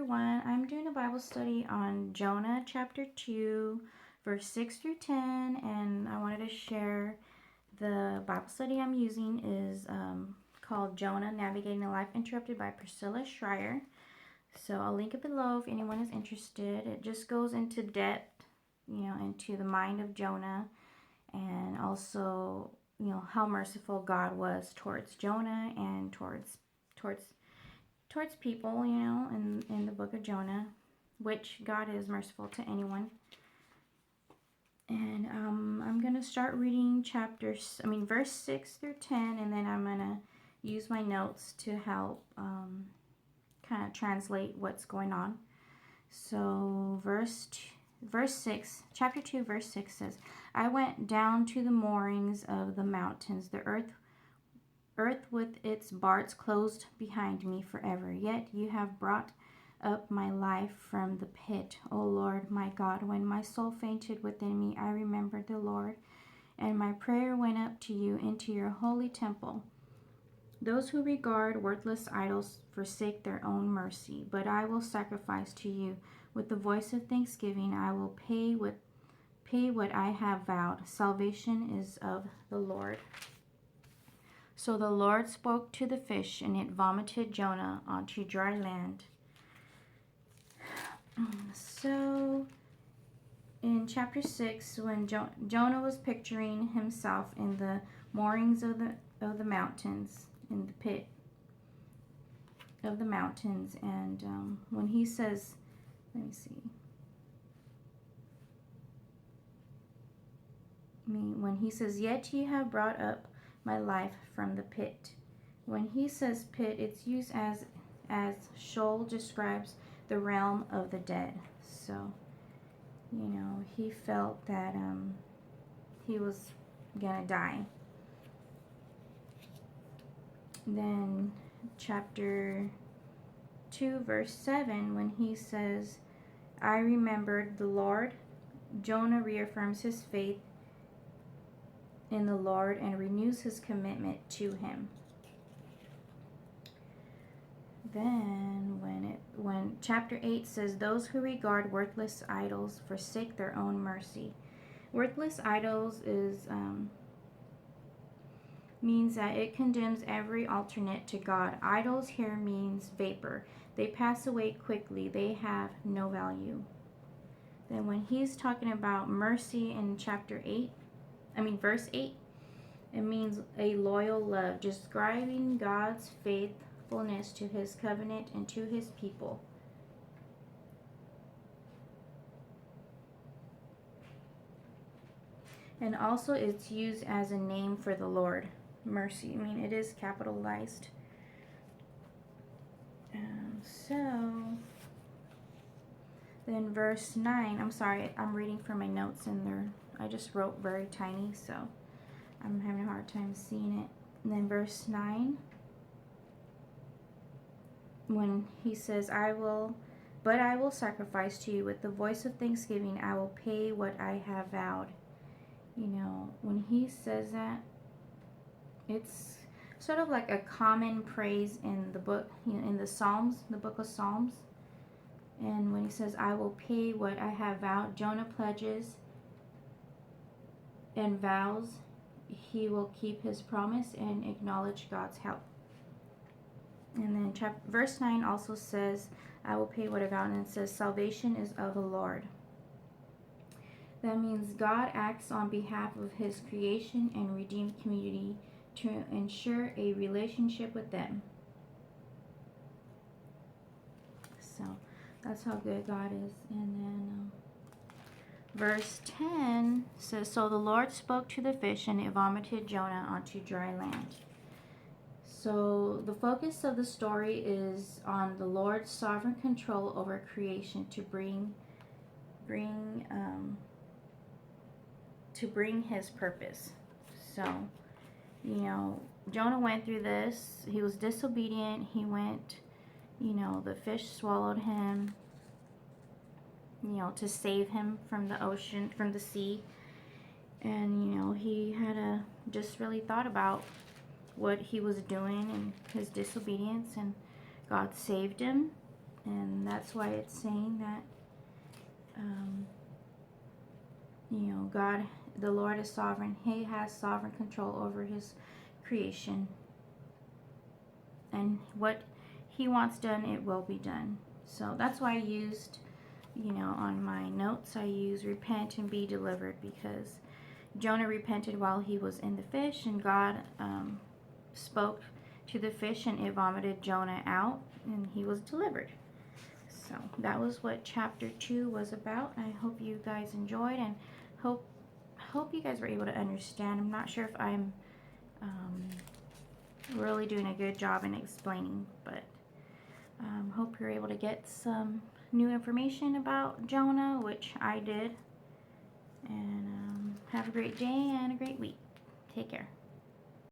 everyone. I'm doing a Bible study on Jonah chapter 2, verse 6 through 10, and I wanted to share the Bible study I'm using is called Jonah, Navigating a Life Interrupted by Priscilla Schreier. So I'll link it below if anyone is interested. It just goes into depth, into the mind of Jonah, and also, how merciful God was towards Jonah and towards people, in the book of Jonah, which God is merciful to anyone. And I'm going to start reading verse 6 through 10, and then I'm going to use my notes to help kind of translate what's going on. So verse 6, chapter 2, verse 6 says, I went down to the moorings of the mountains. The earth with its bars closed behind me forever. Yet you have brought up my life from the pit, O Lord my God. When my soul fainted within me, I remembered the Lord, and my prayer went up to you into your holy temple. Those who regard worthless idols forsake their own mercy, but I will sacrifice to you. With the voice of thanksgiving, I will pay what I have vowed. Salvation is of the Lord. So the Lord spoke to the fish, and it vomited Jonah onto dry land. So in chapter 6, when Jonah was picturing himself in the moorings of the mountains, in the pit of the mountains, and when he says, when he says, yet ye have brought up my life from the pit. When he says pit, it's used as Sheol describes the realm of the dead. So, he felt that he was gonna die. Then chapter 2, verse 7, when he says, I remembered the Lord, Jonah reaffirms his faith in the Lord and renews his commitment to him. Then when chapter 8 says, those who regard worthless idols forsake their own mercy. Worthless idols means that it condemns every alternate to God. Idols here means vapor. They pass away quickly. They have no value. Then when he's talking about mercy in verse 8, it means a loyal love, describing God's faithfulness to his covenant and to his people. And also it's used as a name for the Lord. Mercy. It is capitalized. So then verse 9, I'm sorry, I'm reading from my notes in there. I just wrote very tiny, so I'm having a hard time seeing it. And then verse 9, when he says, I will sacrifice to you with the voice of thanksgiving. I will pay what I have vowed. When he says that, it's sort of like a common praise in the book, in the Psalms, the book of Psalms. And when he says, I will pay what I have vowed, Jonah pledges and vows he will keep his promise and acknowledge God's help. And then verse 9 also says, I will pay what I vowed, and it says, salvation is of the Lord. That means God acts on behalf of his creation and redeemed community to ensure a relationship with them. So that's how good God is. And then verse 10 says, so the Lord spoke to the fish, and it vomited Jonah onto dry land. So the focus of the story is on the Lord's sovereign control over creation to bring his purpose. So, Jonah went through this. He was disobedient. He went, the fish swallowed him, to save him from the ocean, from the sea. And, he had just really thought about what he was doing and his disobedience, and God saved him. And that's why it's saying that, you know, God, the Lord is sovereign. He has sovereign control over his creation. And what he wants done, it will be done. So that's why I used, you know, on my notes, I use repent and be delivered, because Jonah repented while he was in the fish, and God spoke to the fish and it vomited Jonah out, and he was delivered. So that was what chapter 2 was about. I hope you guys enjoyed, and hope you guys were able to understand. I'm not sure if I'm really doing a good job in explaining, but hope you're able to get some new information about Jonah, which I did. And have a great day and a great week. Take care.